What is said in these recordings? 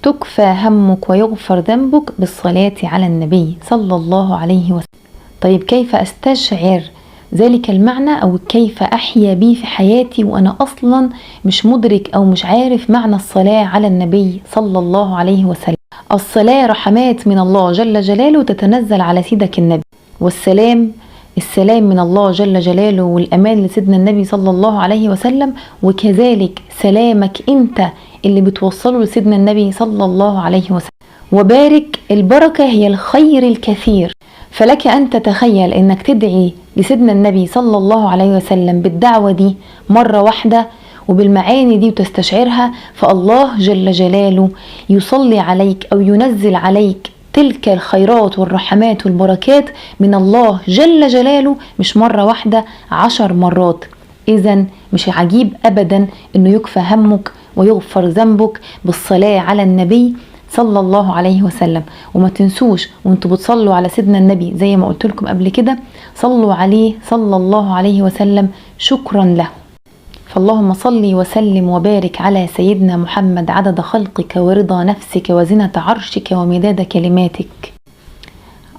تكفى همك ويغفر ذنبك بالصلاة على النبي صلى الله عليه وسلم. طيب كيف أستشعر ذلك المعنى، أو كيف أحيا به في حياتي وأنا أصلا مش مدرك أو مش عارف معنى الصلاة على النبي صلى الله عليه وسلم؟ الصلاة رحمات من الله جل جلاله تتنزل على سيدك النبي، والسلام السلام من الله جل جلاله والأمان لسيدنا النبي صلى الله عليه وسلم، وكذلك سلامك أنت اللي بتوصله لسيدنا النبي صلى الله عليه وسلم. وبارك، البركة هي الخير الكثير، فلك أن تتخيل أنك تدعي لسيدنا النبي صلى الله عليه وسلم بالدعوة دي مرة واحدة وبالمعاني دي وتستشعرها، فالله جل جلاله يصلي عليك أو ينزل عليك تلك الخيرات والرحمات والبركات من الله جل جلاله، مش مرة واحدة، 10 مرات. إذن مش عجيب أبدا أنه يكفى همك ويغفر ذنبك بالصلاة على النبي صلى الله عليه وسلم. وما تنسوش وانتوا بتصلوا على سيدنا النبي زي ما قلت لكم قبل كده، صلوا عليه صلى الله عليه وسلم شكرا له. فاللهم صل وسلم وبارك على سيدنا محمد عدد خلقك ورضا نفسك وزنة عرشك ومداد كلماتك،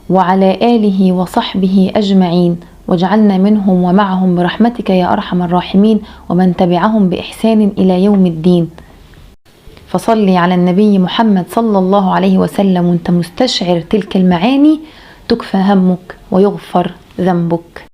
وعلى آله وصحبه أجمعين، واجعلنا منهم ومعهم برحمتك يا أرحم الراحمين، ومن تبعهم بإحسان إلى يوم الدين. فصلي على النبي محمد صلى الله عليه وسلم وانت مستشعر تلك المعاني، تكفى همك ويغفر ذنبك.